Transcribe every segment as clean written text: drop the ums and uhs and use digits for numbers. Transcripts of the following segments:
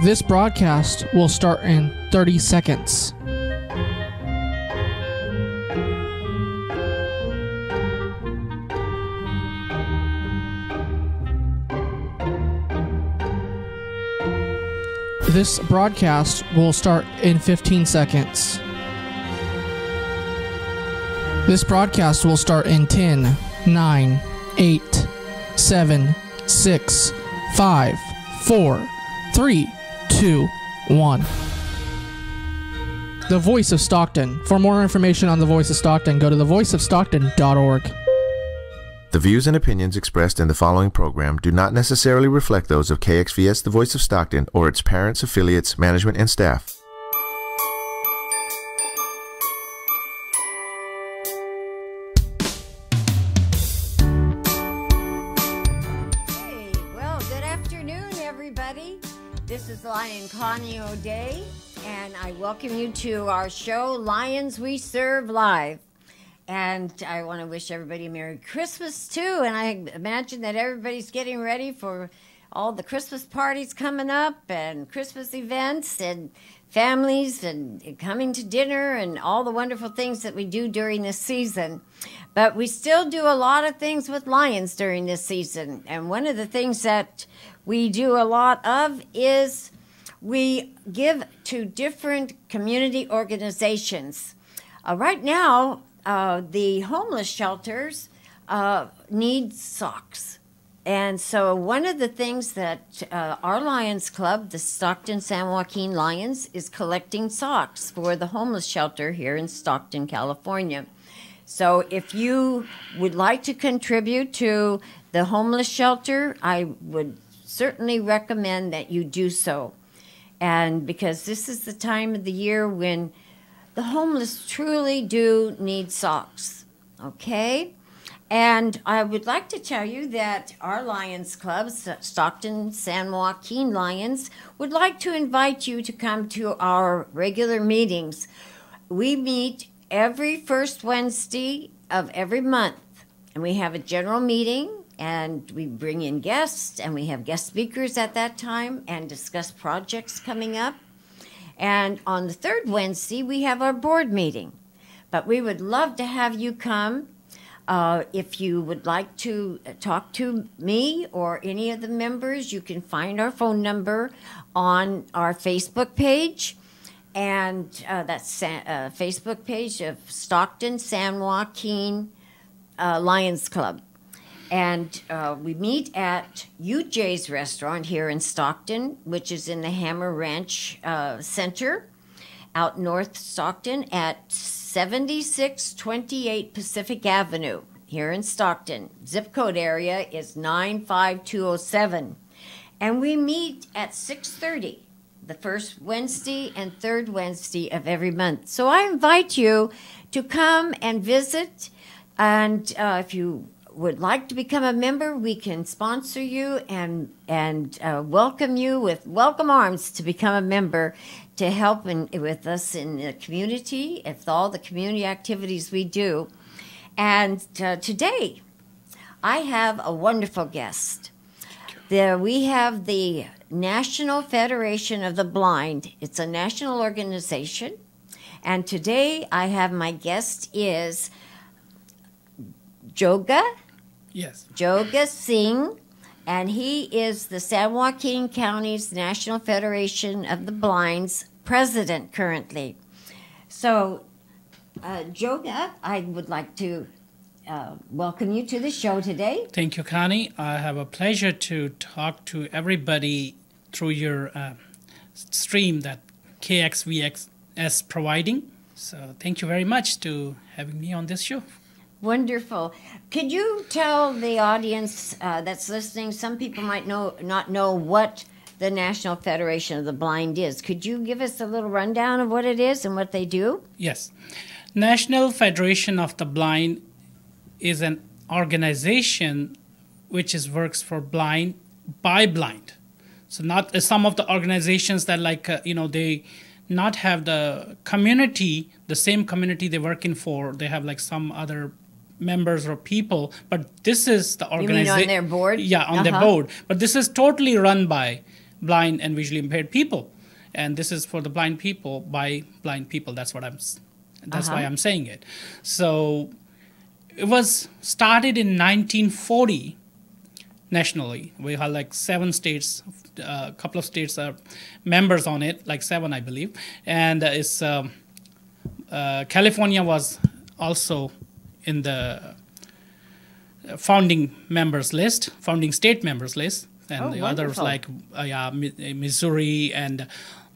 This broadcast will start in 30 seconds. This broadcast will start in 15 seconds. This broadcast will start in 10, 9, 8, 7, 6, 5, 4, 3, 2, 1. The Voice of Stockton. For more information on The Voice of Stockton, go to thevoiceofstockton.org. The views and opinions expressed in the following program do not necessarily reflect those of KXVS, The Voice of Stockton, or its parents, affiliates, management, and staff. Hey, well, good afternoon, everybody. This is Lion Connie O'Day, and I welcome you to our show, Lions We Serve Live. And I want to wish everybody a Merry Christmas, too. And I imagine that everybody's getting ready for all the Christmas parties coming up and Christmas events and families and coming to dinner and all the wonderful things that we do during this season. But we still do a lot of things with Lions during this season. And one of the things that we do a lot of is we give to different community organizations. Right now, the homeless shelters need socks. And so one of the things that our Lions Club, the Stockton San Joaquin Lions, is collecting socks for the homeless shelter here in Stockton, California. So if you would like to contribute to the homeless shelter, I would certainly recommend that you do so. And because this is the time of the year when the homeless truly do need socks, okay? And I would like to tell you that our Lions Club, Stockton San Joaquin Lions, would like to invite you to come to our regular meetings. We meet every first Wednesday of every month, and we have a general meeting, and we bring in guests, and we have guest speakers at that time and discuss projects coming up. And on the third Wednesday, we have our board meeting. But we would love to have you come. If you would like to talk to me or any of the members, you can find our phone number on our Facebook page. And that's a Facebook page of Stockton San Joaquin Lions Club. And we meet at UJ's restaurant here in Stockton, which is in the Hammer Ranch Center, out north Stockton at 7628 Pacific Avenue here in Stockton. Zip code area is 95207. And we meet at 6:30, the first Wednesday and third Wednesday of every month. So I invite you to come and visit. And if you would like to become a member, we can sponsor you and welcome you with welcome arms to become a member to help with us in the community, with all the community activities we do. And today, I have a wonderful guest. We have the National Federation of the Blind. It's a national organization. And today, I have my guest is Joga. Yes. Joga Singh, and he is the San Joaquin County's National Federation of the Blind's president currently. So, Joga, I would like to welcome you to the show today. Thank you, Connie. I have a pleasure to talk to everybody through your stream that KXVS is providing. So thank you very much to having me on this show. Wonderful. Could you tell the audience that's listening, some people might not know what the National Federation of the Blind is. Could you give us a little rundown of what it is and what they do? Yes. National Federation of the Blind is an organization which works for blind by blind. So not some of the organizations that they not have the community, the same community they're working for. They have like some other members or people, but this is the organization. You mean on their board? Yeah, on their board. But this is totally run by blind and visually impaired people, and this is for the blind people by blind people. That's why I'm saying it. So it was started in 1940 nationally. We have like 7 states, a couple of states are members on it, like 7, I believe, and California was also in the founding state members list, and the others like Missouri and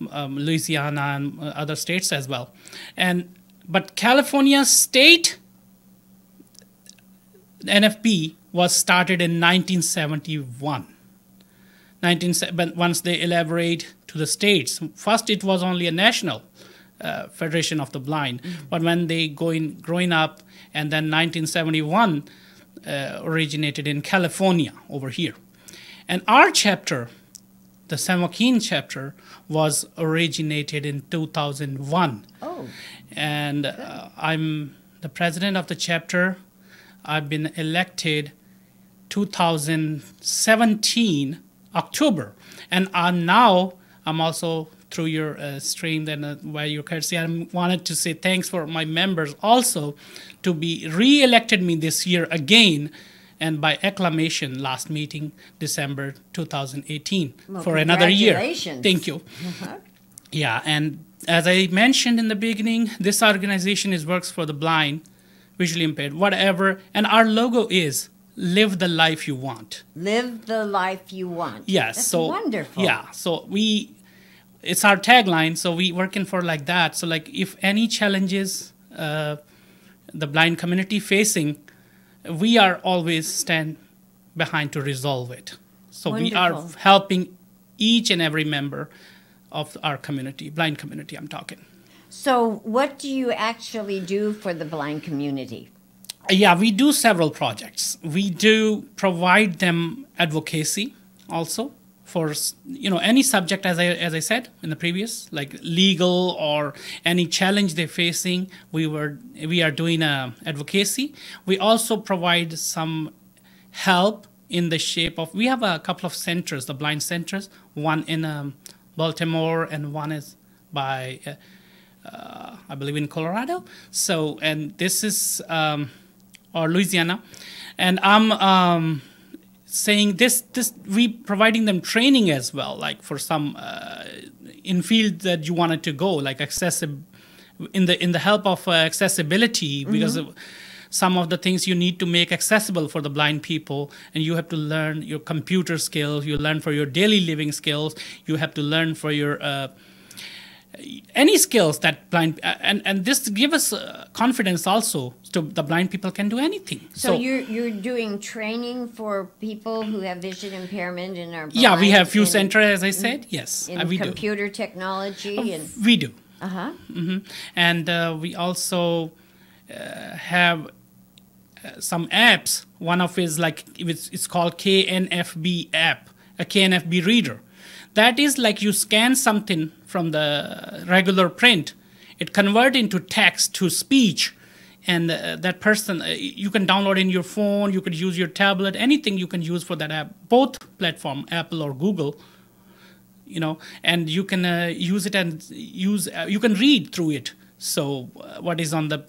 Louisiana and other states as well. But California state NFB was started in 1971. But once they elaborate to the states, first it was only a national Federation of the Blind, but when they growing up, and then 1971 originated in California over here. And our chapter, the San Joaquin chapter, was originated in 2001. Oh. And I'm the president of the chapter. I've been elected 2017 October, and now I'm also through your stream, then by your courtesy, I wanted to say thanks for my members also to be re-elected me this year again, and by acclamation last meeting, December 2018, for another year. Thank you. Yeah, and as I mentioned in the beginning, this organization works for the blind, visually impaired, whatever, and our logo is live the life you want. Live the life you want. Yes. That's wonderful. Yeah, so it's our tagline, so we working for like that. So like if any challenges the blind community facing, we are always stand behind to resolve it. So wonderful. We are helping each and every member of our community, blind community I'm talking. So what do you actually do for the blind community? Yeah, we do several projects. We do provide them advocacy also for any subject, as I said in the previous, like legal or any challenge they're facing. We are doing advocacy. We also provide some help in the shape of, we have a couple of centers, the blind centers, one in Baltimore and one is by I believe in Colorado. So, and this is or Louisiana, and I'm saying this we providing them training as well, like for some in field that you wanted to go, like in the help of accessibility, because of some of the things you need to make accessible for the blind people, and you have to learn your computer skills, you learn for your daily living skills, you have to learn for your any skills that blind and this give us confidence also, so the blind people can do anything. So you're doing training for people who have vision impairment and are blind. Yeah, we have few centers, as I said. Yes, in we computer do. Technology and we do. And we also have some apps. One of is like it's called KNFB app, a KNFB reader. That is like you scan something from the regular print, it converts into text to speech, and that person, you can download in your phone, you could use your tablet, anything you can use for that app, both platform, Apple or Google, and you can use it and you can read through it. So what is on the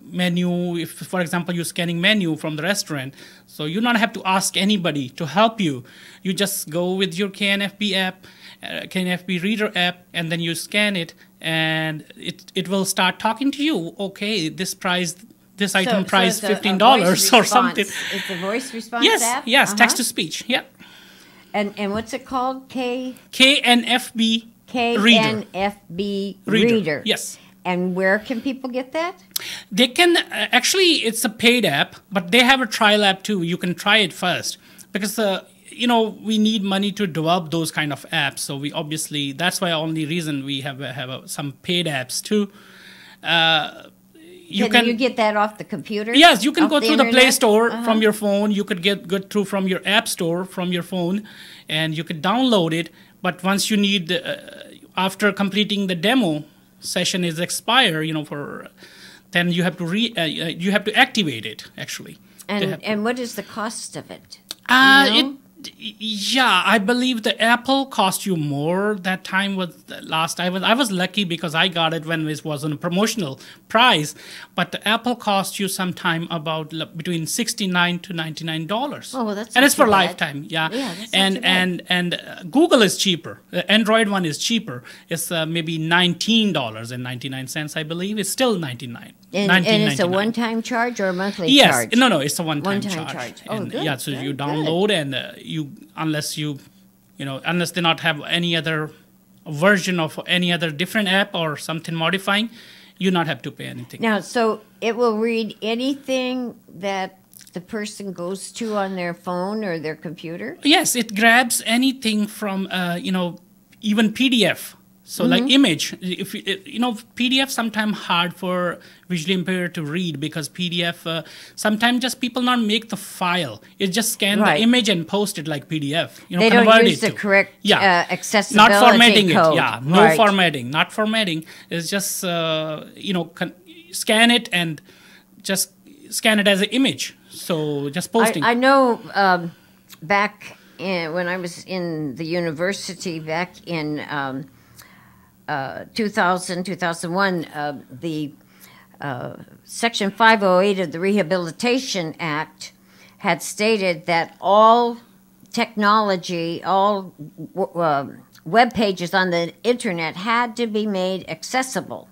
menu, if for example you're scanning menu from the restaurant, so you don't have to ask anybody to help you. You just go with your KNFB app, KNFB reader app, and then you scan it, and it will start talking to you. Okay, this item price $15 or something. It's a voice response app? Yes, text to speech. Yeah. And what's it called? KNFB reader. Yes. And where can people get that? They can, actually, it's a paid app, but they have a trial app too. You can try it first, because we need money to develop those kind of apps. So we obviously, that's why only reason we have some paid apps too. Can you get that off the computer? Yes, you can go through the Play Store from your phone. You could get through from your App Store from your phone, and you could download it. But once you need, after completing the demo session is expire, then you have to you have to activate it actually. And what is the cost of it? Yeah, I believe the Apple cost you more. That time was the last. I was lucky because I got it when it was on a promotional price. But the Apple cost you sometime about between $69 to $99. Oh, well, that's and not it's for too bad. lifetime. Yeah, Yeah, that's not too bad. and Google is cheaper. The Android one is cheaper. It's maybe $19.99. I believe it's still $99. And it's a $19.99. one-time charge or a monthly Yes, charge? no, it's a one-time One-time charge. charge. Oh, And, good. yeah, so you Very download and unless they not have any other version of any other different app or something modifying, you not have to pay anything. Now, so it will read anything that the person goes to on their phone or their computer? Yes, it grabs anything from even PDF. So like image, if PDF sometimes hard for visually impaired to read because PDF sometimes just people not make the file. It just scan Right. the image and post it like PDF. They convert don't use it the to- correct Yeah. accessibility Not formatting code. it. Yeah, no Right. formatting. Not formatting. It's just scan it and just scan it as an image. So just posting. I know back when I was in the university back in 2000, 2001, the Section 508 of the Rehabilitation Act had stated that all technology, all web pages on the internet had to be made accessible.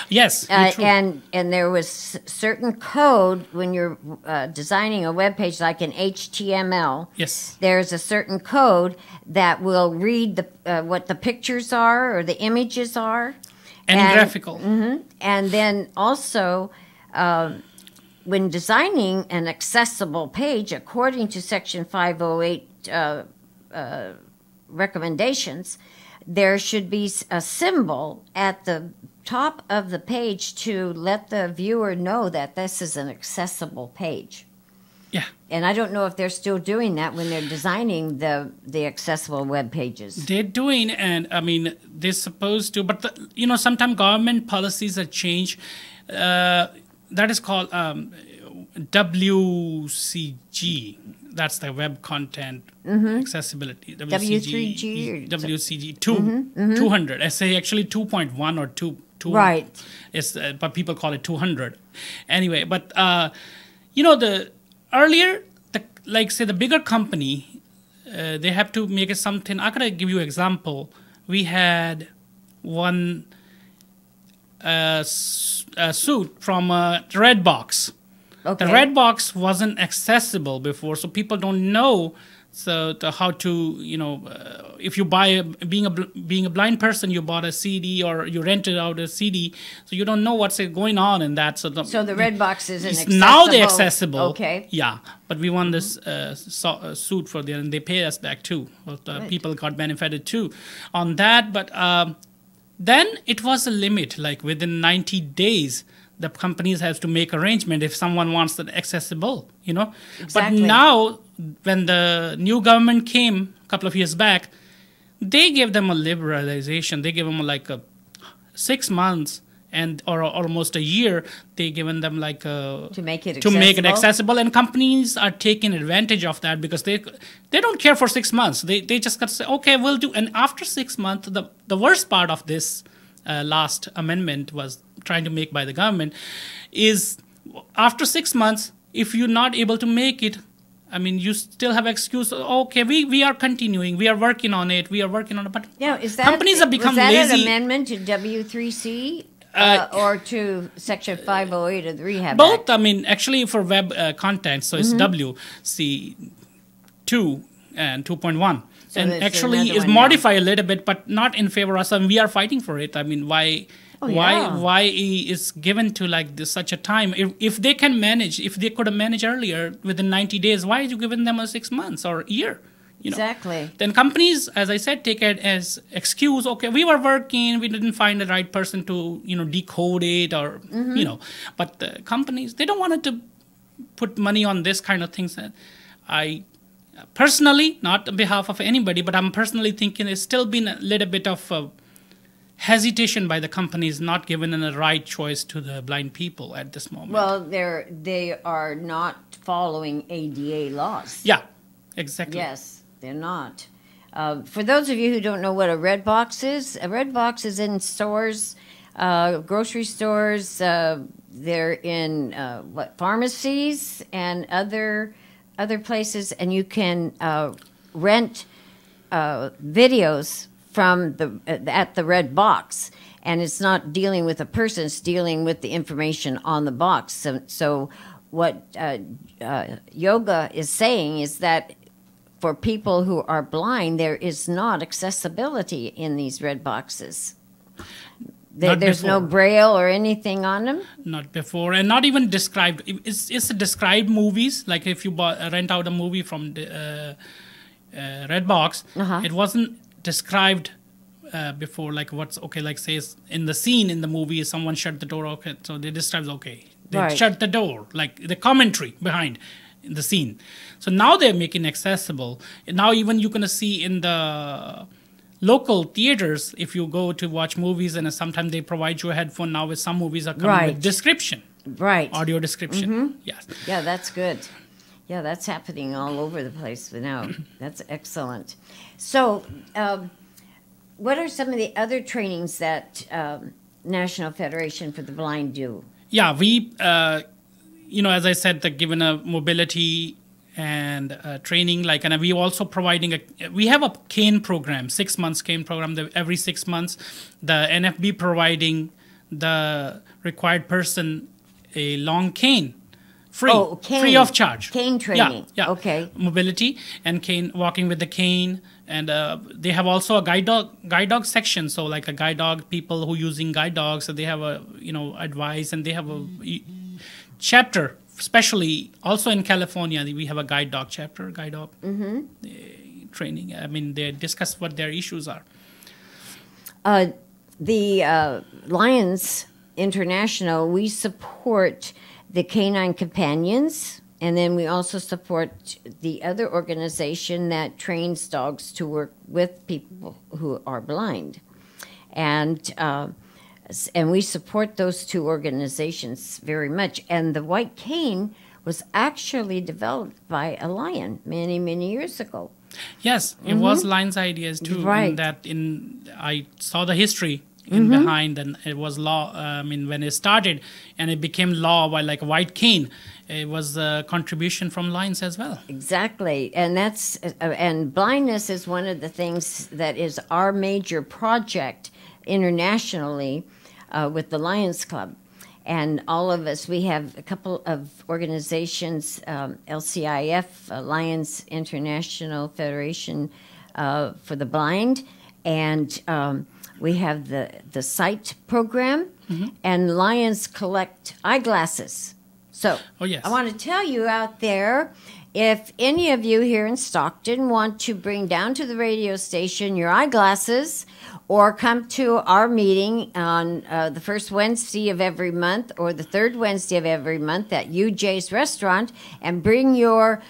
Yes, true. And there was certain code when you're designing a web page like in HTML. Yes. There's a certain code that will read what the pictures are or the images are. And graphical. And then also, when designing an accessible page, according to Section 508 recommendations, there should be a symbol at the top of the page to let the viewer know that this is an accessible page. Yeah. And I don't know if they're still doing that when they're designing the accessible web pages. They're doing, and I mean, they're supposed to, but sometimes government policies are changed. That is called WCG. That's the web content accessibility. W3G or WCG 200. I say actually 2.1 or 2. Right. It's but people call it 200. Anyway, but the earlier, say the bigger company, they have to make it something. I'm gonna give you an example. We had one suit from Redbox. Okay. The Redbox wasn't accessible before, so people don't know how to if you buy being a blind person, you bought a CD or you rented out a CD, so you don't know what's going on in that. So the Redbox isn't it's accessible. now they're accessible. Okay. Yeah, but we won this suit for them, and they pay us back too. But people got benefited too on that. But then it was a limit, like within 90 days. The companies have to make arrangement if someone wants that accessible, Exactly. But now, when the new government came a couple of years back, they gave them a liberalization. They gave them like 6 months or almost a year. They given them like to make it accessible, and companies are taking advantage of that because they don't care for 6 months. They just got to say, okay, we'll do. And after 6 months, the worst part of this last amendment was trying to make by the government is after 6 months, if you're not able to make it, I mean, you still have excuse. Okay, we are continuing. We are working on it. But now, companies have become was that lazy. an amendment to W3C or to Section 508 of the Rehab Both. Act? I mean, actually for web content, so it's WC2 and 2.1. So and there's actually another is one modified a little bit, but not in favor of us. And we are fighting for it. I mean, why is given to like this such a time? If they can manage, if they could have managed earlier within 90 days, why are you giving them a 6 months or a year? Exactly. Then companies, as I said, take it as excuse. Okay, we were working, we didn't find the right person to decode it or But the companies, they don't want to put money on this kind of things. I personally, not on behalf of anybody, but I'm personally thinking there's still been a little bit of hesitation by the companies not giving the right choice to the blind people at this moment. Well, they are not following ADA laws. Yeah, exactly. Yes, They're not. For those of you who don't know what a red box is, a red box is in stores, grocery stores. They're in pharmacies and other places, and you can rent videos from at the red box. And it's not dealing with a person; it's dealing with the information on the box. So what yoga is saying is that for people who are blind, there is not accessibility in these red boxes. There's no braille or anything on them? Not before, and not even described. It's described movies. Like if you rent out a movie from the Redbox, it wasn't described before, like what's okay, like says in the scene in the movie, someone shut the door, okay, so they describe, okay, they shut the door, like the commentary behind the scene. So now they're making accessible. Now even you're gonna see in the local theaters, if you go to watch movies, and sometimes they provide you a headphone. Now with some movies are coming with description, audio description. Yes, yeah, that's good. Yeah, that's happening all over the place now. That's excellent. So, what are some of the other trainings that National Federation for the Blind do? Yeah, we, as I said, given a mobility and training, and we also providing we have a cane program, 6 months cane program. Every 6 months, the NFB providing the required person a long cane. Free of charge. Cane training. Yeah. Okay. Mobility and cane, walking with the cane, and they have also a guide dog section. So like a guide dog, people who using guide dogs, so they have a advice, and they have a chapter, especially also in California. We have a guide dog chapter, guide dog training. I mean, they discuss what their issues are. The Lions International, we support the Canine Companions, and then we also support the other organization that trains dogs to work with people who are blind. And we support those two organizations very much. And the white cane was actually developed by a lion many, many years ago. Yes, it was Lion's ideas too. Right. I saw the history behind, and it was law. When it started, and it became law by like a white cane, it was a contribution from Lions as well. Exactly, and and blindness is one of the things that is our major project internationally with the Lions Club. And all of us, we have a couple of organizations, LCIF, Lions International Federation for the Blind, and we have the SIGHT program, and Lions collect eyeglasses. So I want to tell you out there, if any of you here in Stockton want to bring down to the radio station your eyeglasses, or come to our meeting on the first Wednesday of every month or the third Wednesday of every month at UJ's restaurant, and bring your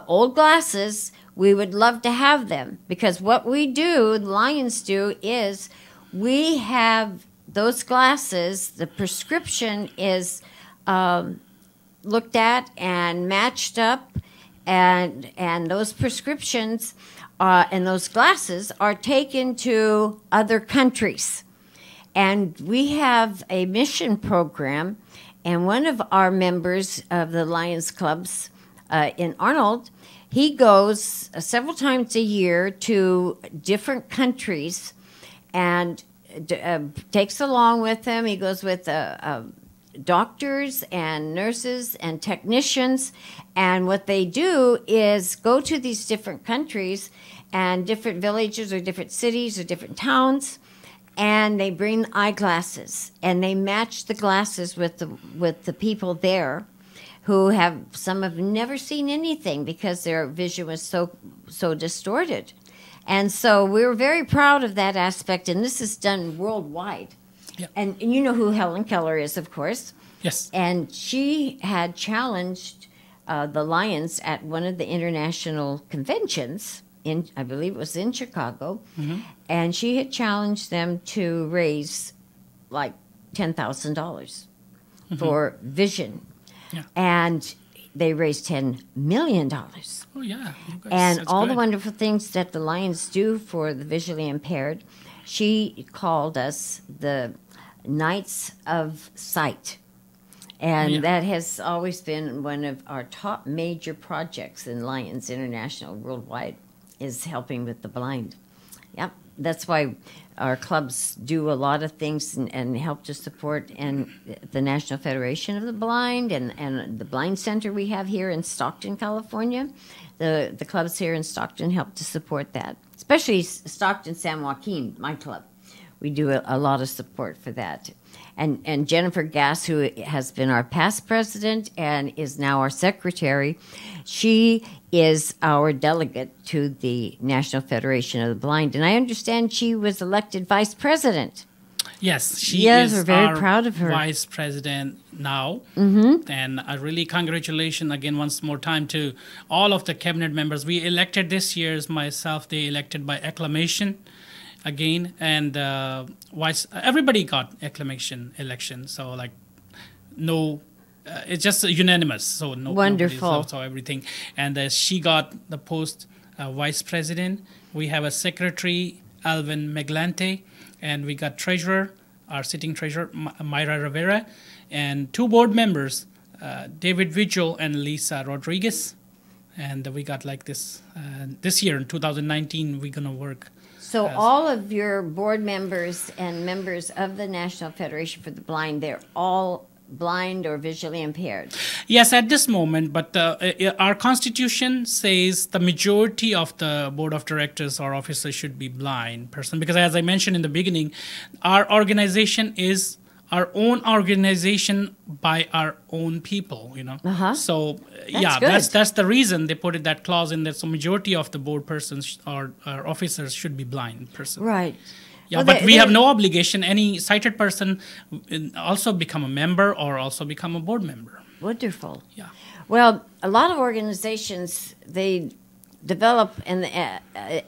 old glasses, we would love to have them. Because what we do, the Lions do, is we have those glasses, the prescription is looked at and matched up, and those prescriptions and those glasses are taken to other countries. And we have a mission program, and one of our members of the Lions Clubs in Arnold, he goes several times a year to different countries and takes along with him. He goes with doctors and nurses and technicians, and what they do is go to these different countries and different villages or different cities or different towns, and they bring eyeglasses, and they match the glasses with the people there, who some have never seen anything because their vision was so distorted. And so we're very proud of that aspect, and this is done worldwide. Yep. And you know who Helen Keller is, of course. Yes. And she had challenged the Lions at one of the international conventions, I believe it was in Chicago, and she had challenged them to raise like $10,000 for vision. Yeah. And they raised $10 million. Oh, yeah. And That's all the good. wonderful things that the Lions do for the visually impaired. She called us the Knights of Sight. And Yeah. that has always been one of our top major projects in Lions International worldwide, is helping with the blind. Yep, that's why our clubs do a lot of things and help to support and the National Federation of the Blind and the Blind Center we have here in Stockton, California. The clubs here in Stockton help to support that, especially Stockton San Joaquin, my club. We do a lot of support for that. And Jennifer Gass, who has been our past president and is now our secretary, she is our delegate to the National Federation of the Blind. And I understand she was elected vice president. Yes, she Yes, is we're very our proud of her. vice president now. Mm-hmm. And really congratulations again once more time to all of the cabinet members. We elected this year's myself, they elected by acclamation again, and everybody got acclamation election. So like no, it's just unanimous. So no, Wonderful. So everything, and she got the post vice president. We have a secretary, Alvin Meglante, and we got treasurer, our sitting treasurer, Myra Rivera, and 2 board members, David Vigil and Lisa Rodriguez. And we got like this year in 2019, we're gonna work. So all of your board members and members of the National Federation for the Blind, they're all blind or visually impaired. Yes, at this moment, but our constitution says the majority of the board of directors or officers should be blind person, because as I mentioned in the beginning, our organization is our own organization by our own people, you know. Uh-huh. So That's good. that's the reason they put that clause in there. So majority of the board persons or officers should be blind person. Right. Yeah, Well, but we have no obligation. Any sighted person also become a member or also become a board member. Wonderful. Yeah. Well, a lot of organizations, they develop and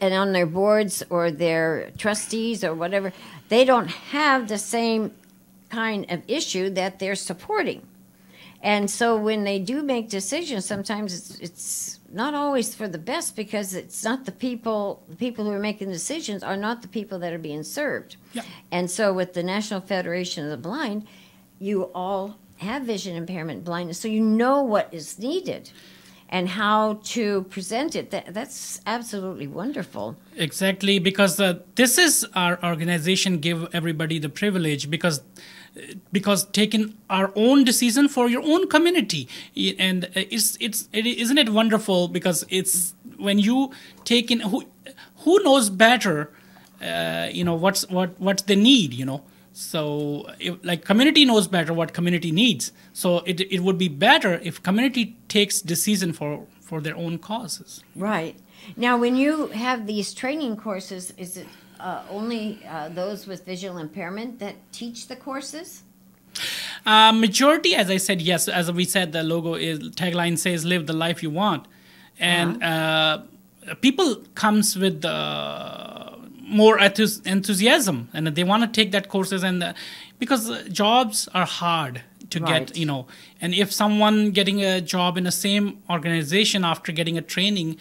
on their boards or their trustees or whatever, they don't have the same kind of issue that they're supporting. And so when they do make decisions, sometimes it's not always for the best, because it's not the people who are making decisions are not the people that are being served. Yeah. And so with the National Federation of the Blind, you all have vision impairment blindness, so you know what is needed and how to present it. That's absolutely wonderful. Exactly, because this is our organization give everybody the privilege, because taking our own decision for your own community, and isn't it wonderful, because it's when you take in who knows better, what they need, So like community knows better what community needs. So it would be better if community takes decision for their own causes. Right. Now, when you have these training courses, is it only those with visual impairment that teach the courses? Majority, as I said, yes. As we said, the tagline says, "Live the life you want," and people comes with more enthusiasm, and they want to take that courses, and because jobs are hard to Right. get, and if someone getting a job in the same organization after getting a training,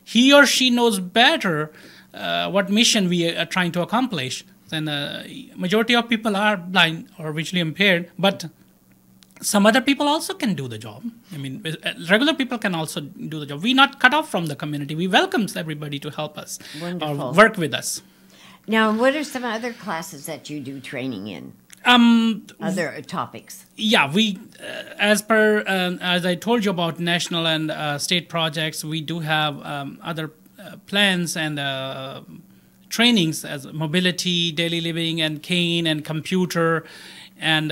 he or she knows better what mission we are trying to accomplish. Then majority of people are blind or visually impaired, but some other people also can do the job. I mean, regular people can also do the job. We're not cut off from the community. We welcome everybody to help us Wonderful. or work with us. Now, what are some other classes that you do training in? Other topics? Yeah, we, as I told you about national and state projects, we do have other plans and trainings as mobility, daily living, and cane and computer, and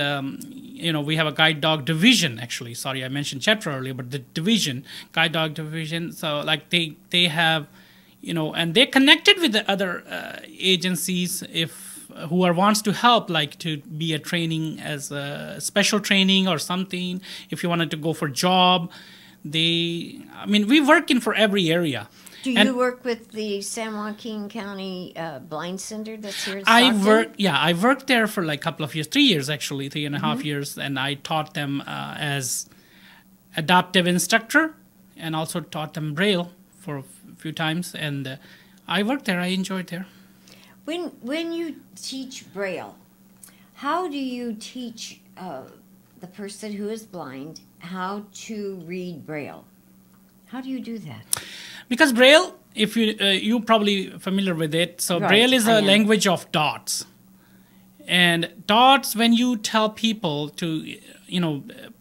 we have a guide dog division. Actually, sorry, I mentioned chapter earlier, but the division, guide dog division. So like they have, and they're connected with the other agencies who wants to help, like to be a training as a special training or something. If you wanted to go for job, we work in for every area. Do you work with the San Joaquin County Blind Center that's here in Stockton? I worked there for like a couple of years, 3 years actually, 3.5 years, and I taught them as adaptive instructor and also taught them Braille for a few times. And I worked there. I enjoyed there. When you teach Braille, how do you teach the person who is blind how to read Braille? How do you do that? Because Braille, if you're probably familiar with it, so Right, Braille is I a am. language of dots. And dots, when you tell people to,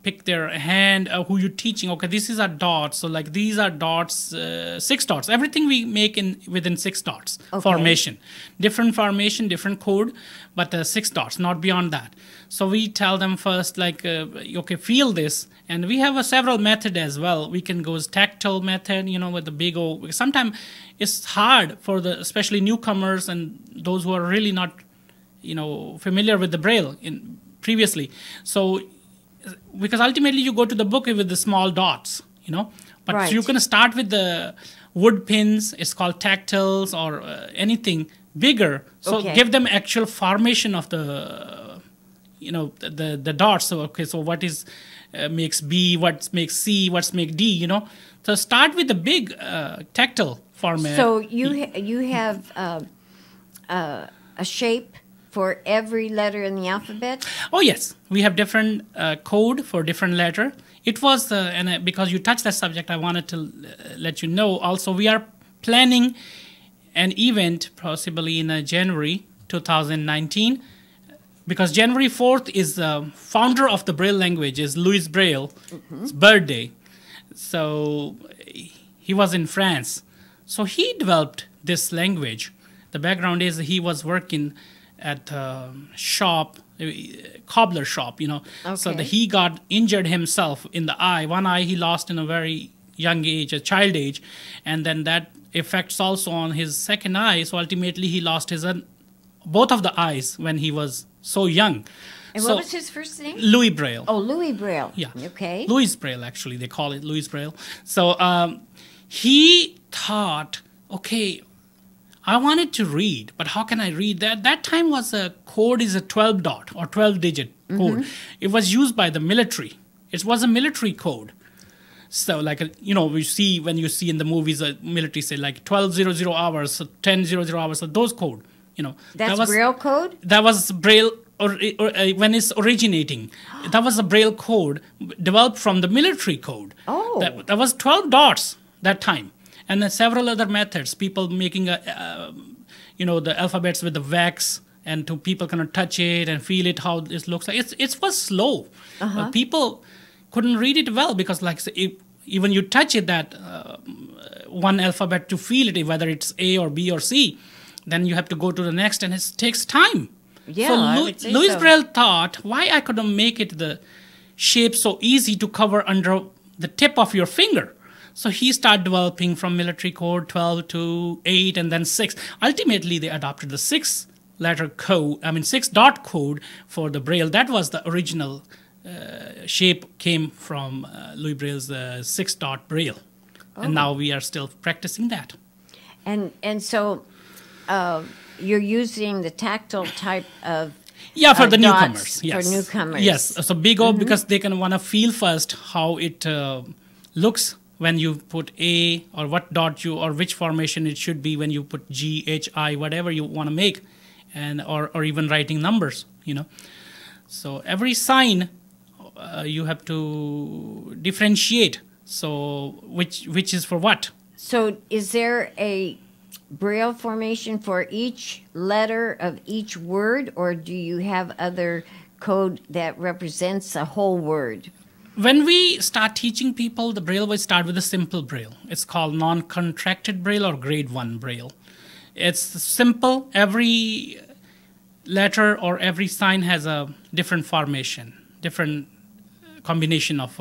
pick their hand, who you're teaching, okay, this is a dot. So like these are dots, 6 dots. Everything we make within 6 dots formation. Different formation, different code, but 6 dots, not beyond that. So we tell them first, like, okay, feel this. And we have several method as well. We can go as tactile method, with the big O. Sometimes it's hard for especially newcomers and those who are really not, familiar with the Braille previously. So, because ultimately you go to the book with the small dots, But Right. you can start with the wood pins. It's called tactiles or anything bigger. So Okay. give them actual formation of the, the dots. So so what is makes B? What makes C? What makes D? So start with the big tactile format. So you have a shape for every letter in the alphabet? Oh yes, we have different code for different letter. It was because you touched that subject, I wanted to let you know. Also, we are planning an event possibly in January 2019, because January 4th is the founder of the Braille language, is Louis Braille's birthday. So he was in France. So he developed this language. The background is he was working at a shop, cobbler shop, So Okay. he got injured himself in the eye. One eye he lost in a very young age, a child age, and then that affects also on his second eye. So ultimately he lost his both of the eyes when he was so young. And So what was his first name? Louis Braille. Oh, Louis Braille. Yeah. Okay. Louis Braille, actually. They call it Louis Braille. So he thought, okay, I wanted to read, but how can I read that? That time was a code is a 12 dot or 12 digit code. It was used by the military. It was a military code. So like, we see when you see in the movies, military say like 12:00 hours, so 10:00 hours, so those code, That's that was, Braille code? That was Braille or when it's originating. That was a Braille code developed from the military code. Oh. That was 12 dots that time. And then several other methods, people making the alphabets with the wax, and people cannot touch it and feel it, how this looks like. It was slow. People couldn't read it well because, like, even you touch it, that one alphabet to feel it, whether it's A or B or C, then you have to go to the next, and it takes time. Yeah, so I would say Louis so. Braille thought, why I couldn't make it the shape so easy to cover under the tip of your finger? So he started developing from military code 12 to 8 and then 6. Ultimately, they adopted the 6-letter code, 6-dot code for the Braille. That was the original shape, came from Louis Braille's 6-dot Braille. And now we are still practicing that. And so you're using the tactile type of Yeah, for the dots newcomers. Yes. For newcomers. Yes, so big O because they can want to feel first how it looks when you put A, or what dot or which formation it should be when you put G, H, I, whatever you want to make, and or even writing numbers, So every sign you have to differentiate. So which is for what? So is there a Braille formation for each letter of each word, or do you have other code that represents a whole word? When we start teaching people, the Braille will start with a simple Braille. It's called non-contracted Braille or grade 1 Braille. It's simple. Every letter or every sign has a different formation, different combination of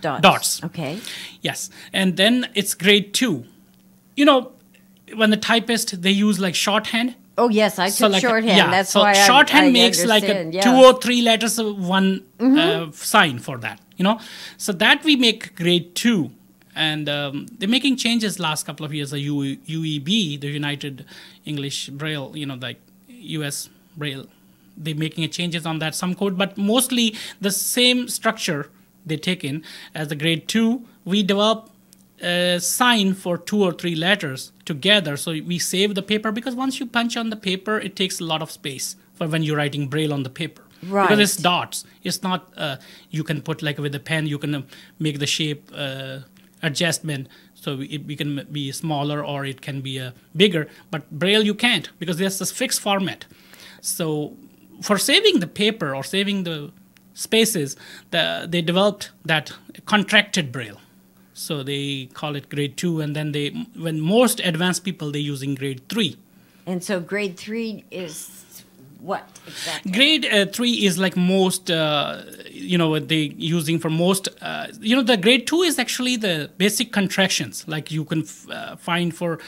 Dots. Okay. Yes. And then it's grade 2. When the typist, they use like shorthand. Oh yes, I took shorthand. Yeah, That's so why shorthand I makes like understand. 2 or 3 letters of one sign for that. So that we make grade 2, and they're making changes last couple of years. The UEB, the United English Braille, like US Braille, they're making changes on that some code, but mostly the same structure they take in. As the grade 2, we develop a sign for 2 or 3 letters together. So we save the paper, because once you punch on the paper, it takes a lot of space for when you're writing Braille on the paper. Right. Because it's dots. It's not, you can put like with a pen, you can make the shape adjustment. So it can be smaller or it can be bigger. But Braille you can't, because there's this fixed format. So for saving the paper or saving the spaces, they developed that contracted Braille. So they call it grade 2, and then when most advanced people, they're using grade 3. And so grade 3 is what exactly? Grade 3 is like most, what they using for most, the grade 2 is actually the basic contractions. Like you can find for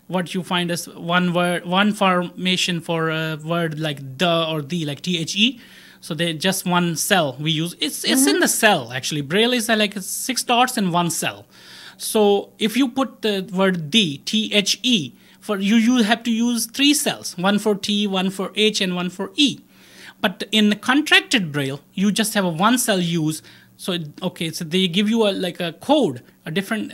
what you find as one formation for a word like the or the, like THE. So they just one cell we use. It's in the cell, actually. Braille is like 6 dots in one cell. So if you put the word the, THE, you have to use 3 cells, one for T, one for H, and one for E. But in the contracted Braille, you just have a 1 cell use. So they give you a code, a different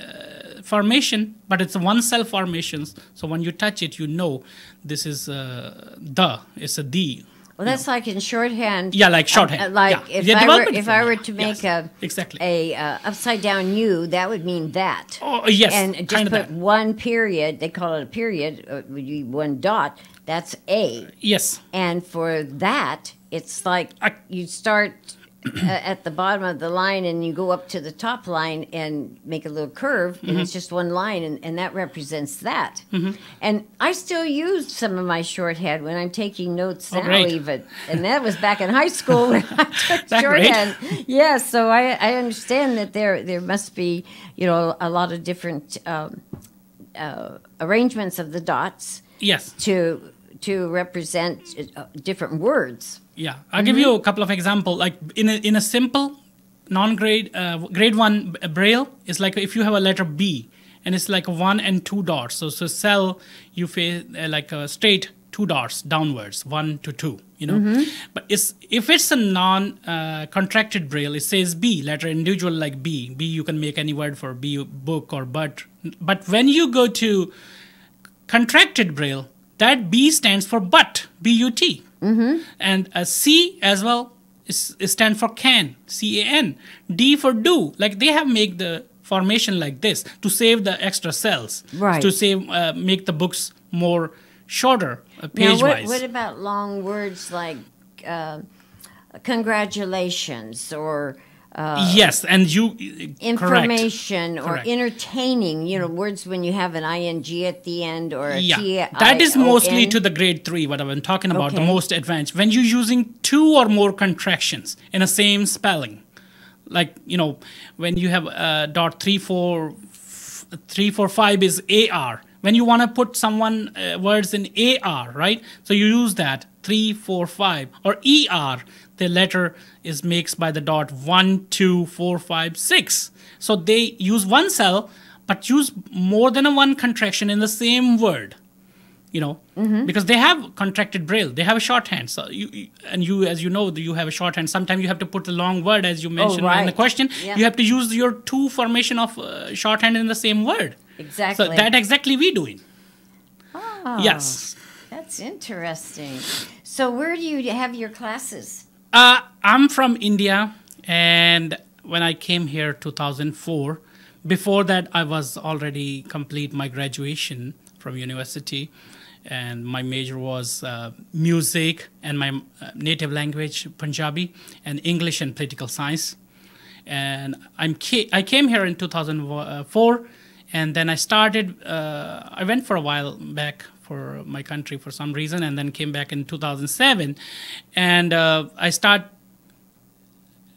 formation, but it's a 1 cell formations. So when you touch it, you know this is it's a the. Well, that's like in shorthand. Yeah, like shorthand. If I were to make exactly a upside down U, that would mean that. Oh, yes. And just put one period, they call it a period, would be 1 dot, that's A. Yes. And for that, it's like you start at the bottom of the line and you go up to the top line and make a little curve, and it's just one line, and that represents that. And I still use some of my shorthand when I'm taking notes now, even. And that was back in high school when I took shorthand. Yes, yeah, so I understand that there must be, a lot of different arrangements of the dots. Yes. To represent different words. Yeah, I'll give you a couple of examples. Like in a simple non-grade grade 1 Braille is like if you have a letter B and it's like 1 and 2 dots. So cell you face like a straight 2 dots downwards, 1 to 2. But if it's a non-contracted Braille, it says B, letter individual like B. B you can make any word for B, book or but. But when you go to contracted Braille, that B stands for but, B-U-T. And a C as well stands for can, C-A-N. D for do. Like they have made the formation like this to save the extra cells. Right. To make the books more shorter, page-wise. Now, what about long words like congratulations or... yes, and information correct. Or entertaining, words when you have an ing at the end or a T-I-O-N. That is mostly to the grade 3, what I've been talking about, the most advanced. When you're using 2 or more contractions in the same spelling, like, when you have dot 345 is AR. When you want to put someone words in AR, right? So you use that 345 or ER. The letter is makes by the dot 1, 2, 4, 5, 6. So they use 1 cell, but use more than a 1 contraction in the same word. Because they have contracted Braille, they have a shorthand. So you as you know, you have a shorthand. Sometimes you have to put a long word, as you mentioned in the question. Yeah. You have to use your 2 formation of shorthand in the same word. Exactly. So that exactly we doing. Oh, yes. That's interesting. So where do you have your classes? I'm from India, and when I came here 2004, before that I was already complete my graduation from university, and my major was music and my native language Punjabi and English and political science. And I came here in 2004, and then I went for a while back for my country for some reason, and then came back in 2007, and I start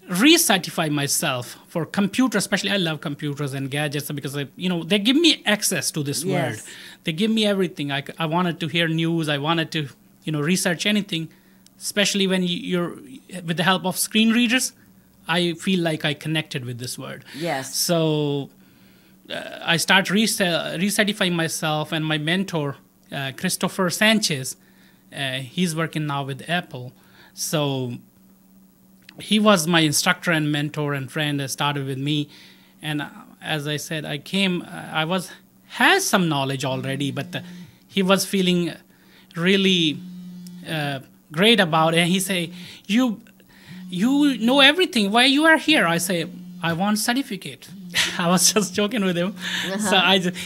recertify myself for computer. Especially I love computers and gadgets because they give me access to this world. They give me everything. I wanted to hear news. I wanted to research anything, especially when you're with the help of screen readers. I feel like I connected with this world. Yes. So I start recertifying myself, and my mentor, Christopher Sanchez, he's working now with Apple. So he was my instructor and mentor and friend that started with me. And as I said, I had some knowledge already, but he was feeling really great about it. And he say, you know everything. Why you are here? I say, I want certificate. I was just joking with him. So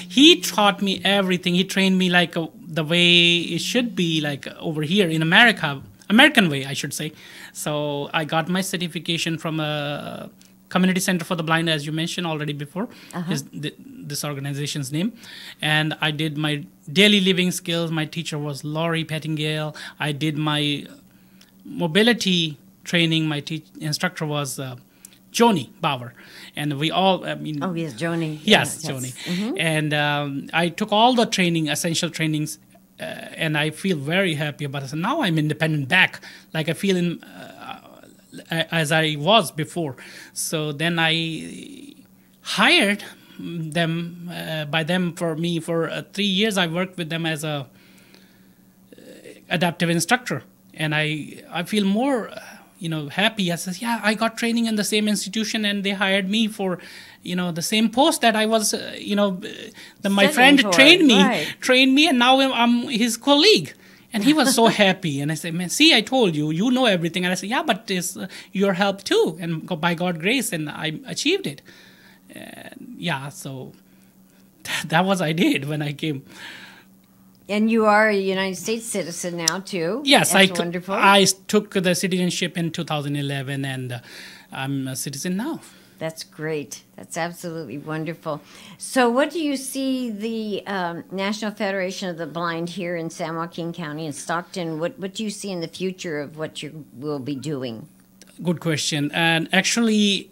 he taught me everything. He trained me like the way it should be, like over here in American way, I should say. So I got my certification from a community center for the blind, as you mentioned already before, is this organization's name. And I did my daily living skills. My teacher was Laurie Pettingale. I did my mobility training. My instructor was Joni Bauer. And we all, Oh, yes, Joni. Yes, Joni. And I took all the essential trainings, and I feel very happy about it. So now I'm independent back, like I feel as I was before. So then I hired them, for 3 years. I worked with them as a adaptive instructor, and I feel more happy. I says, yeah, I got training in the same institution, and they hired me for the same post that I was my friend trained me, and now I'm his colleague. And he was so happy. And I said, man, see, I told you, you know everything. And I said, yeah, but it's your help too, and by God's grace, and I achieved it. So that was I did when I came. And you are a United States citizen now too. Yes, That's wonderful. I took the citizenship in 2011, and I'm a citizen now. That's great. That's absolutely wonderful. So what do you see the National Federation of the Blind here in San Joaquin County in Stockton, what do you see in the future of what you will be doing? Good question. And actually,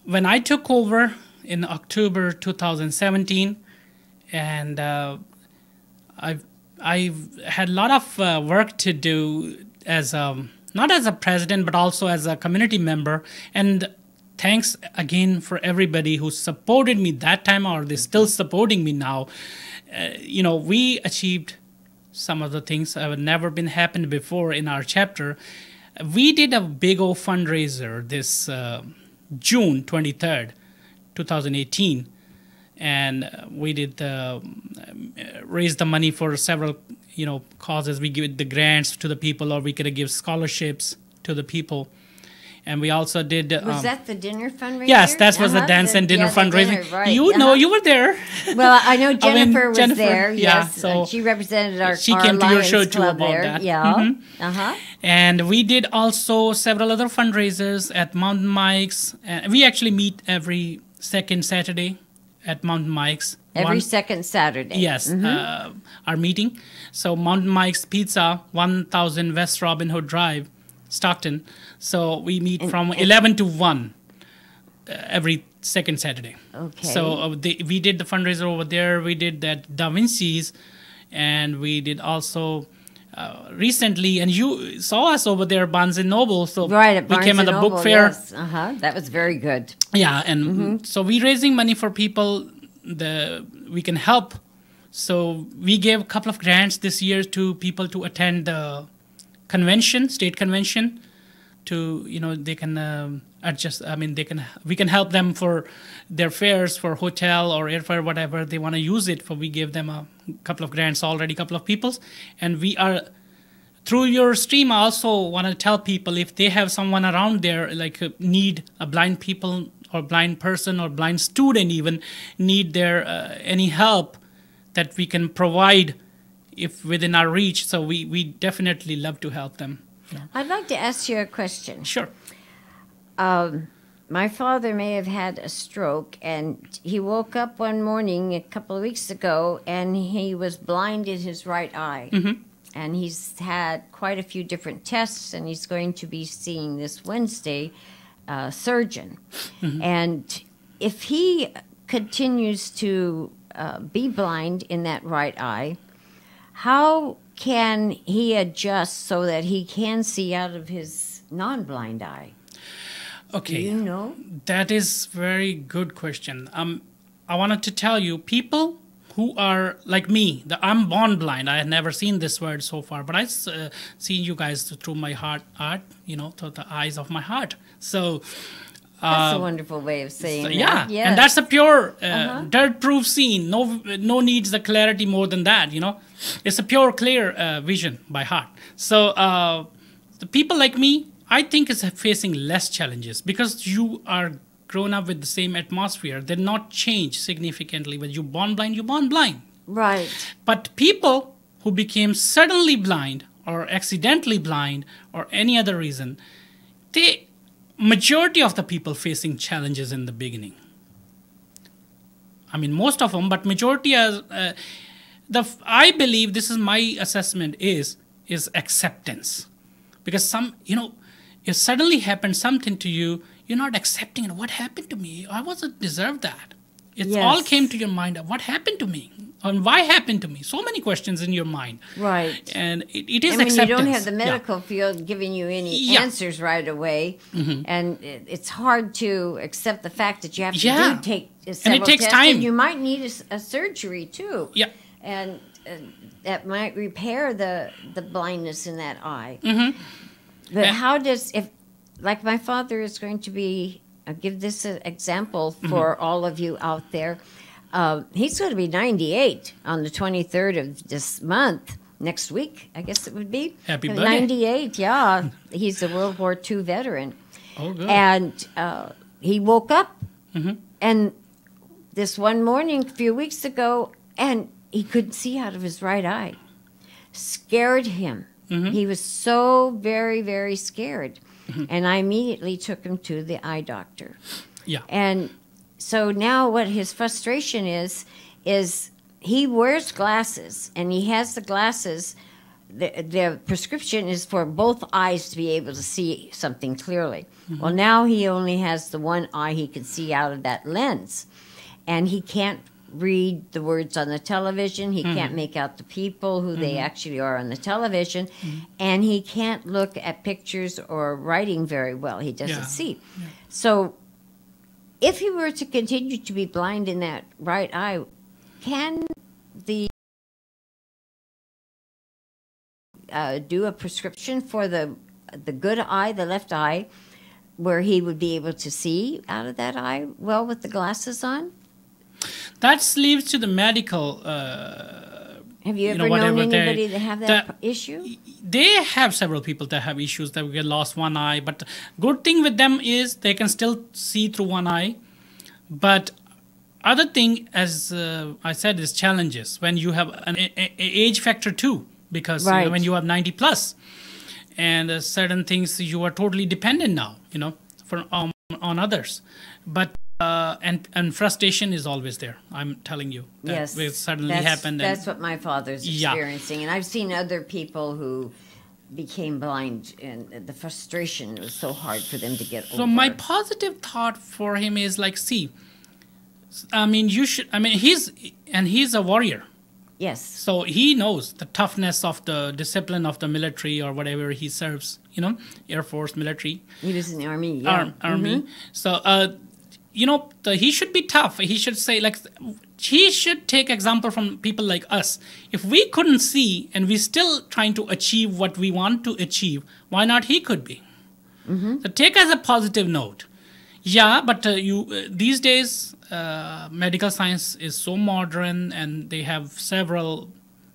when I took over in October 2017, and I've had a lot of work to do as not as a president, but also as a community member. And thanks again for everybody who supported me that time, or they're still supporting me now. We achieved some of the things that have never been happened before in our chapter. We did a big old fundraiser this June 23rd, 2018. And we did raise the money for several, causes. We give the grants to the people, or we could give scholarships to the people. And we also did... was that the dinner fundraiser? Yes, that was the dance and dinner fundraising. Dinner, right. You know, you were there. Well, I know Jennifer was there. Yeah, yes, so she represented our She came to your show too about there. that. Yeah. And we did also several other fundraisers at Mountain Mike's. We actually meet every second Saturday at Mountain Mike's. Every second Saturday. Yes, our meeting. So Mountain Mike's Pizza, 1000 West Robin Hood Drive, Stockton. So we meet from 11 to 1 every second Saturday. Okay. So we did the fundraiser over there. We did that Da Vinci's, and we did also recently, and you saw us over there, Barnes and Noble. So right, at we Barnes came at the Noble, book fair. Yes. That was very good. Yeah, and so we're raising money for people we can help. So we gave a couple of grants this year to people to attend the convention, state convention, to, they can adjust. We can help them for their fares, for hotel or airfare, whatever they want to use it for. We gave them a couple of grants already, couple of people's. And we are, through your stream, I also want to tell people if they have someone around there, like need a blind people or blind person or blind student even, need their any help that we can provide if within our reach. So we definitely love to help them. Yeah. I'd like to ask you a question. Sure. My father may have had a stroke, and he woke up one morning a couple of weeks ago, and he was blind in his right eye. And he's had quite a few different tests, and he's going to be seeing this Wednesday a surgeon. And if he continues to be blind in that right eye, how can he adjust so that he can see out of his non-blind eye? Okay. Do you know? That is very good question. I wanted to tell you, people who are like me. I'm born blind. I have never seen this word so far, but I've seen you guys through my heart, through the eyes of my heart. So that's a wonderful way of saying that. Yeah, yes. And that's a pure dirt-proof scene. No needs the clarity more than that. It's a pure, clear vision by heart. So the people like me, I think, is facing less challenges because you are grown up with the same atmosphere. They're not changed significantly. When you're born blind, you're born blind. Right. But people who became suddenly blind or accidentally blind or any other reason, majority of the people facing challenges in the beginning. I mean, most of them, but majority I believe, this is my assessment, is acceptance. Because if suddenly happened something to you, you're not accepting it. What happened to me? I wasn't deserve that. It all came to your mind. What happened to me? And why happened to me? So many questions in your mind. Right. And it is when acceptance. you don't have the medical field giving you any answers right away, and it's hard to accept the fact that you have to take several and it takes tests, time. and you might need a surgery too. Yeah. And that might repair the blindness in that eye. But how does, like my father is going to be, I'll give this an example for all of you out there. He's going to be 98 on the 23rd of this month, next week, I guess it would be. Happy birthday. 98, yeah. He's a World War II veteran. Oh, good. And he woke up, and this one morning, a few weeks ago, and he couldn't see out of his right eye. Scared him. He was so very, very scared. And I immediately took him to the eye doctor. Yeah. And so now what his frustration is he wears glasses, and he has the glasses. The prescription is for both eyes to be able to see something clearly. Well, now he only has the one eye he can see out of that lens. And he can't read the words on the television. He can't make out the people who they actually are on the television. And he can't look at pictures or writing very well. He doesn't see. Yeah. So if he were to continue to be blind in that right eye, can the do a prescription for the good eye, the left eye, where he would be able to see out of that eye well with the glasses on? That leaves to the medical. Have you ever known anybody that have that issue? They have several people that have issues that get lost one eye. But good thing with them is they can still see through one eye. But other thing, as I said, is challenges when you have an age factor too. Because when you have 90 plus, and certain things you are totally dependent now, on others. But and frustration is always there. I'm telling you. That will suddenly happen. That's what my father's experiencing, and I've seen other people who became blind, and the frustration was so hard for them to get over. So my positive thought for him is he's a warrior. Yes. So he knows the toughness of the discipline of the military or whatever he serves, Air Force, military. He was in the Army, Army. So, he should be tough. He should say, he should take example from people like us. If we couldn't see and we're still trying to achieve what we want to achieve, why not he could be? So take as a positive note. Yeah, but these days, medical science is so modern, and they have several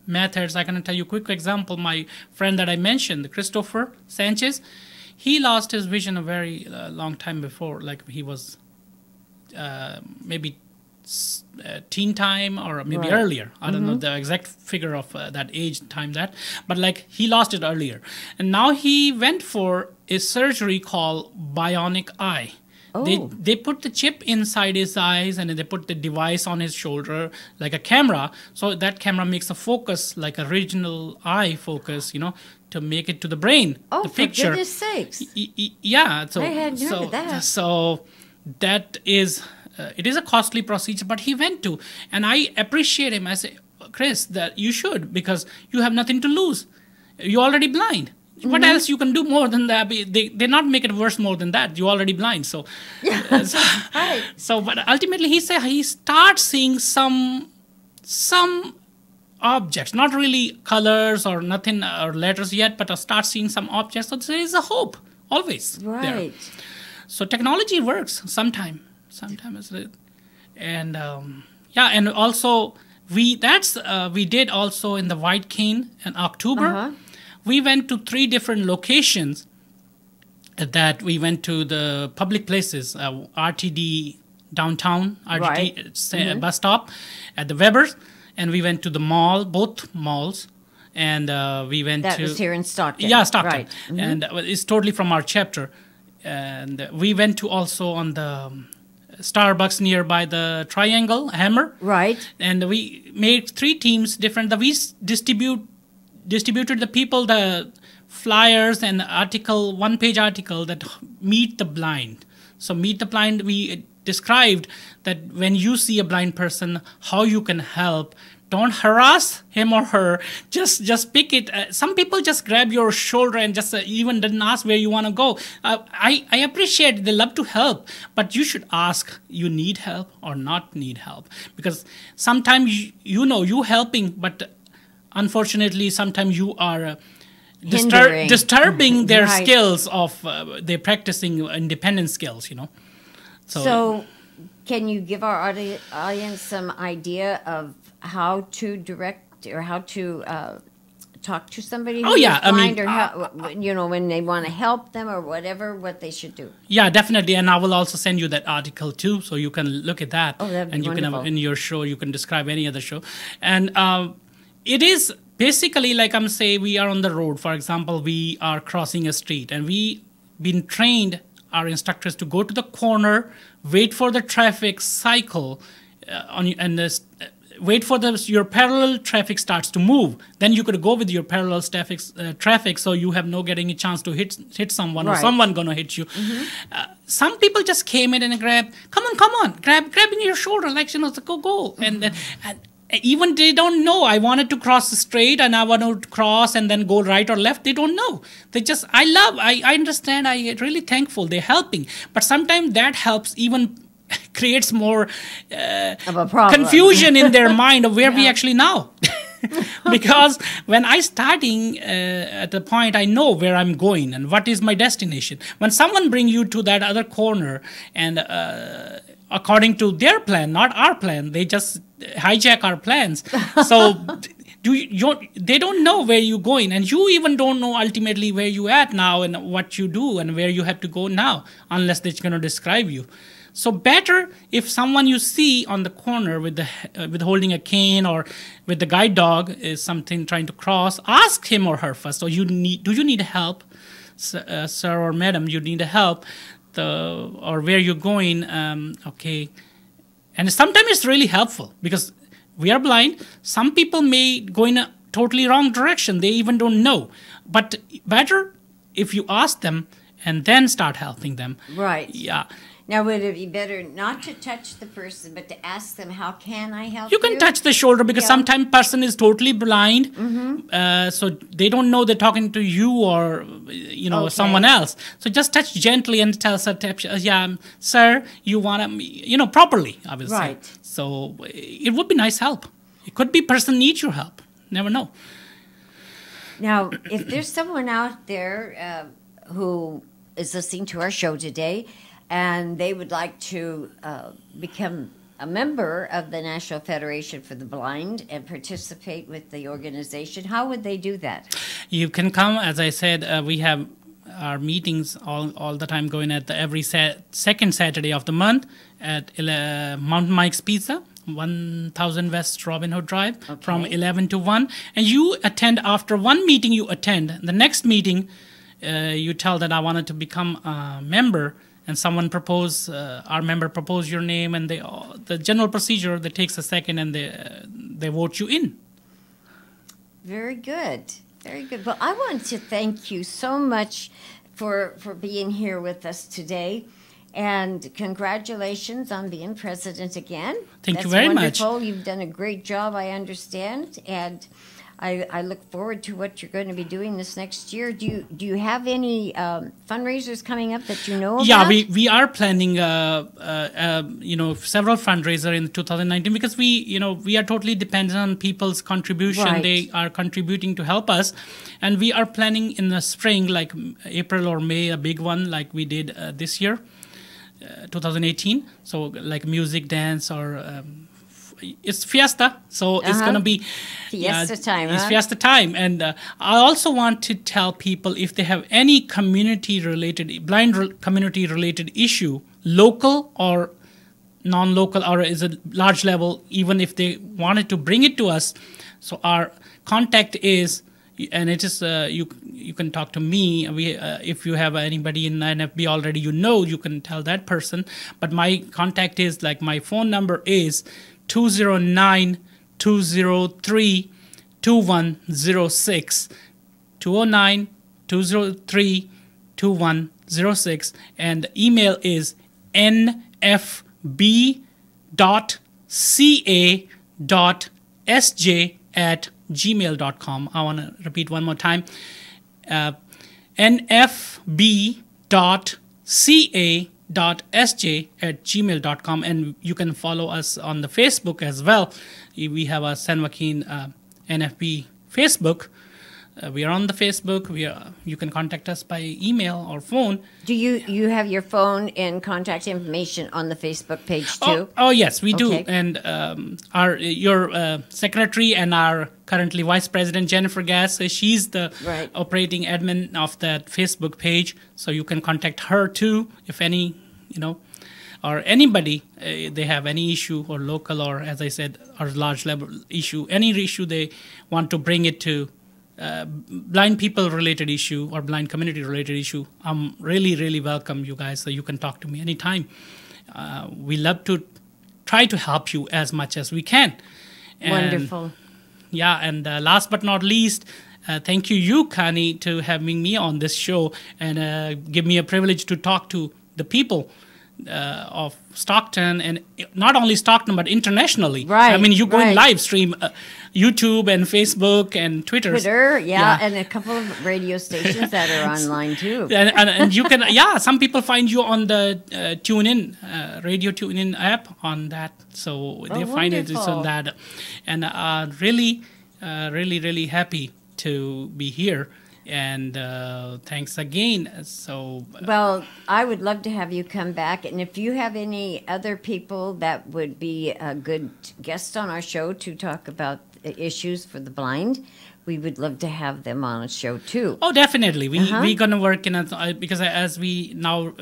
methods. I can tell you a quick example. My friend that I mentioned, Christopher Sanchez, he lost his vision a very long time before. He was maybe teen time or maybe earlier. I don't know the exact figure of that age time but he lost it earlier. And now he went for a surgery called bionic eye. Oh. They put the chip inside his eyes, and then they put the device on his shoulder like a camera. So that camera makes a focus like a regional eye focus, to make it to the brain. Oh, the picture. For goodness sakes. Yeah. So, I hadn't heard of that. So that is, it is a costly procedure, but he went to. And I appreciate him. I say, Chris, that you should, because you have nothing to lose. You're already blind. What else you can do more than that? They not make it worse more than that. You're already blind. So, but ultimately he said he starts seeing some some objects, not really colors or nothing or letters yet, but I start seeing some objects. So there is a hope always there. Right. So technology works sometimes, and and also we did also in the White Cane in October. We went to 3 different locations. That we went to the public places, RTD downtown, RTD bus stop at the Weber's, and we went to the mall, both malls, and we went that to... was here in Stockton. Yeah, Stockton. Right. And it's totally from our chapter. And we went to also on the Starbucks nearby the Triangle, Hammer. Right. And we made 3 teams different. We distributed the people the flyers and article, 1-page article that Meet the Blind. So Meet the Blind, we described that when you see a blind person, how you can help. Don't harass him or her. Just pick it. Some people just grab your shoulder and just even didn't ask where you want to go. I appreciate they love to help, but you should ask, you need help or not need help? Because sometimes you helping, but unfortunately sometimes you are disturbing their skills of their practicing independent skills, So can you give our audience some idea of how to direct or how to talk to somebody who is blind, or how, when they want to help them or whatever, what they should do? Yeah, definitely. And I will also send you that article too, so you can look at that. Oh, that'd be and you wonderful. can have in your show, you can describe any other show. And it is basically like I'm saying, we are on the road. For example, we are crossing a street, and we been trained, our instructors, to go to the corner, wait for the traffic cycle, wait for your parallel traffic starts to move. Then you could go with your parallel traffic, so you have no getting a chance to hit someone, or someone gonna hit you. Some people just came in and grabbed, come on, grabbing your shoulder, like, so go. And even they don't know. I wanted to cross the street and I want to cross and then go right or left. They don't know. They just, I understand. I really thankful they're helping. But sometimes that helps even creates more of a problem. Confusion in their mind of where we actually now. Because when I starting at the point, I know where I'm going and what is my destination. When someone bring you to that other corner and according to their plan, not our plan, they just hijack our plans. So they don't know where you're going, and you even don't know ultimately where you at now and what you do and where you have to go now, unless they're going to describe you. So better if someone you see on the corner with holding a cane or with the guide dog is something trying to cross, ask him or her first. So do you need help, sir or madam? You need help, or where you're going? Okay, and sometimes it's really helpful because we are blind. Some people may go in a totally wrong direction. They even don't know. But better if you ask them and then start helping them. Right. Yeah. Now, would it be better not to touch the person, but to ask them, how can I help you? You can touch the shoulder because sometimes person is totally blind. So they don't know they're talking to you or, someone else. So just touch gently and tell, sir, you want to, properly, I will say. So it would be nice help. It could be person needs your help. Never know. Now, if there's someone out there who is listening to our show today, and they would like to become a member of the National Federation for the Blind and participate with the organization, how would they do that? You can come, as I said, we have our meetings all the time going at every second Saturday of the month at Mountain Mike's Pizza, 1000 West Robin Hood Drive, from 11 to 1. And you attend, after one meeting you attend, the next meeting you tell that I wanted to become a member, and someone our member propose your name, and the general procedure that takes a second, and they vote you in. Very good. Very good. Well, I want to thank you so much for being here with us today. And congratulations on being president again. Thank you very much. You've done a great job, I understand. And I look forward to what you're going to be doing this next year. Do you have any fundraisers coming up that you know about? Yeah, we are planning several fundraisers in 2019 because we are totally dependent on people's contribution. Right. They are contributing to help us, and we are planning in the spring, like April or May, a big one like we did this year, 2018. So like music, dance, or it's fiesta, so it's gonna be fiesta time. It's fiesta time, and I also want to tell people if they have any blind community related issue, local or non-local, or is a large level, even if they wanted to bring it to us. So our contact is, and it is you can talk to me. If you have anybody in NFB already, you can tell that person. But my contact is, like, my phone number is 209-203-2106, 209-203-2106, and email is nfb.ca.sj@gmail.com. I want to repeat one more time. nfb.ca.sj@gmail.com, and you can follow us on the Facebook as well. We have a San Joaquin NFB Facebook. We are on the Facebook. You can contact us by email or phone. Do you have your phone and contact information on the Facebook page too? Oh yes, we do. Okay. And your secretary and our currently vice president Jennifer Gass, she's the operating admin of that Facebook page. So you can contact her too if any, or anybody they have any issue, or local, or, as I said, or large level issue, any issue they want to bring it to. Blind people related issue or blind community related issue, I'm really welcome you guys, so you can talk to me anytime. We love to try to help you as much as we can. Wonderful. Yeah, and last but not least, thank you, Connie, to having me on this show, and give me a privilege to talk to the people of Stockton, and not only Stockton but internationally. Right. I mean, you go in live stream YouTube and Facebook and Twitter, and a couple of radio stations that are online too. And you can, some people find you on the TuneIn radio TuneIn app on that, so they find it on that, and really happy to be here. And thanks again. Well, I would love to have you come back. And if you have any other people that would be a good guest on our show to talk about issues for the blind, we would love to have them on a show too. Oh, definitely. We're going to work in because as we now,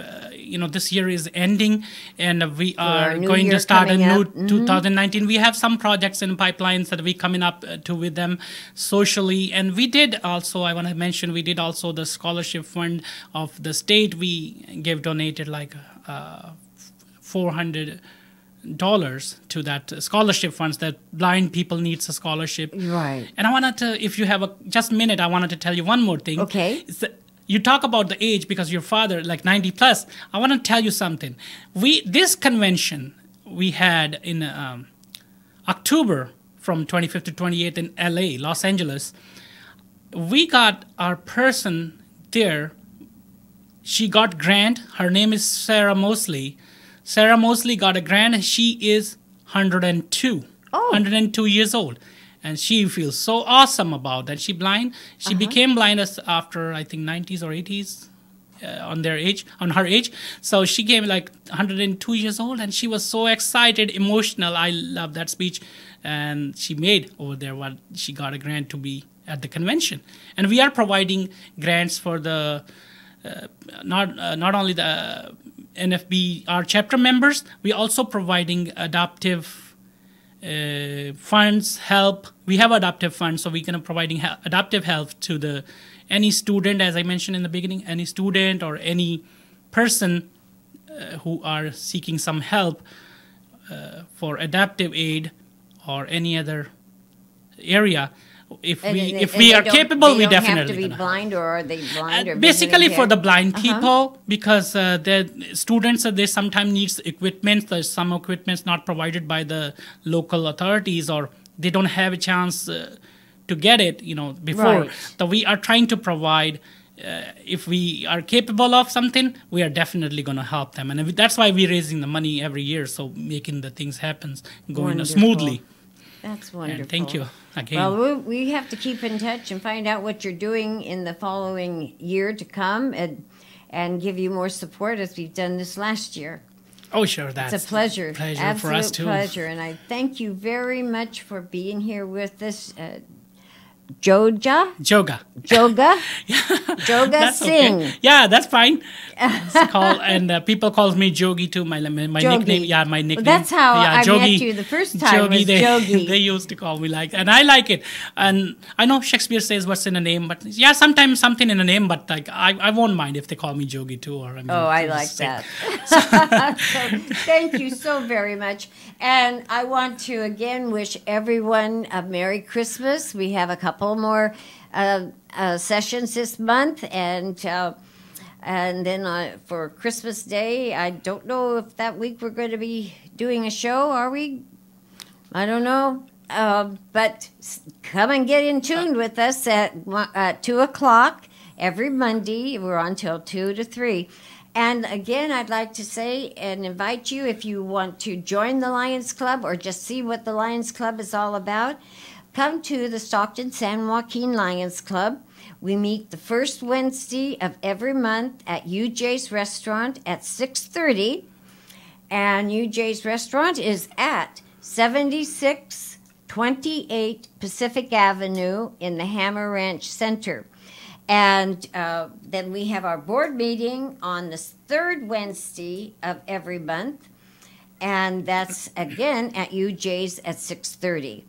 this year is ending, and we are going to start a new 2019. We have some projects in pipelines that we coming up to with them socially. And we did also, I want to mention, we did also the scholarship fund of the state. We donated like $400 to that scholarship funds that blind people needs a scholarship. Right. And I wanted to, if you have just a minute, I wanted to tell you one more thing. Okay. You talk about the age because your father, like 90 plus. I want to tell you something. This convention we had in October from 25th to 28th in LA, Los Angeles. We got our person there. She got grant. Her name is Sarah Mosley. Sarah Mosley got a grant, and she is 102. 102 years old. And she feels so awesome about that. She blind. She became blind after, I think, 90s or 80s on her age. So she came like 102 years old, and she was so excited, emotional. I love that speech. And she made over there what she got a grant to be at the convention. And we are providing grants for the, not only the NFB, our chapter members, we also providing adoptive funds, help. We have adoptive funds, so we're going to providing adoptive help to any student, as I mentioned in the beginning, any student or any person who are seeking some help for adoptive aid or any other area. If we are capable, we definitely have to be blind, or are they blind? Or basically for the blind people, because the students, they sometimes need equipment. There's some equipment not provided by the local authorities, or they don't have a chance to to get it, before. Right. So we are trying to provide. If we are capable of something, we are definitely going to help them, and that's why we're raising the money every year, so making the things happen, going Wonderful. smoothly. That's wonderful. And thank you again. Well, we have to keep in touch and find out what you're doing in the following year to come, and give you more support as we've done this last year. Oh, sure, that's It's a pleasure. Pleasure Absolute for us too. pleasure, and I thank you very much for being here with us. Joga? Joga. Joga That's Singh. okay. Yeah, that's fine. And people call me Jogi too. My nickname. Yeah, my nickname. Well, that's how I Jogi. met you the first time. Jogi. Jogi. They used to call me like, and I like it. And I know Shakespeare says what's in a name, but yeah, sometimes something in a name. But like, I won't mind if they call me Jogi too. Or I like that. So, thank you so very much. And I want to again wish everyone a Merry Christmas. We have a couple more sessions this month, and then for Christmas Day, I don't know if that week we're going to be doing a show. Are we? I don't know. But come and get in tune with us at 2 o'clock every Monday. We're on till 2 to 3. And again, I'd like to say and invite you, if you want to join the Lions Club or just see what the Lions Club is all about, come to the Stockton San Joaquin Lions Club. We meet the first Wednesday of every month at UJ's Restaurant at 6:30. And UJ's Restaurant is at 7628 Pacific Avenue in the Hammer Ranch Center. And then we have our board meeting on the third Wednesday of every month. And that's, again, at UJ's at 6:30.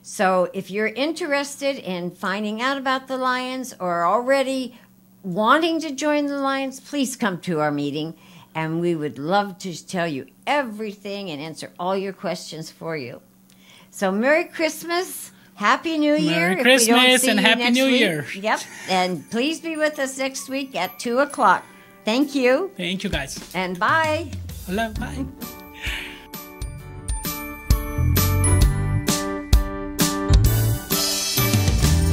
So if you're interested in finding out about the Lions or already wanting to join the Lions, please come to our meeting. And we would love to tell you everything and answer all your questions for you. So Merry Christmas. Happy New Year. Merry Christmas and Happy New Year. Yep. And please be with us next week at 2 o'clock. Thank you. Thank you, guys. And bye. Hello, bye.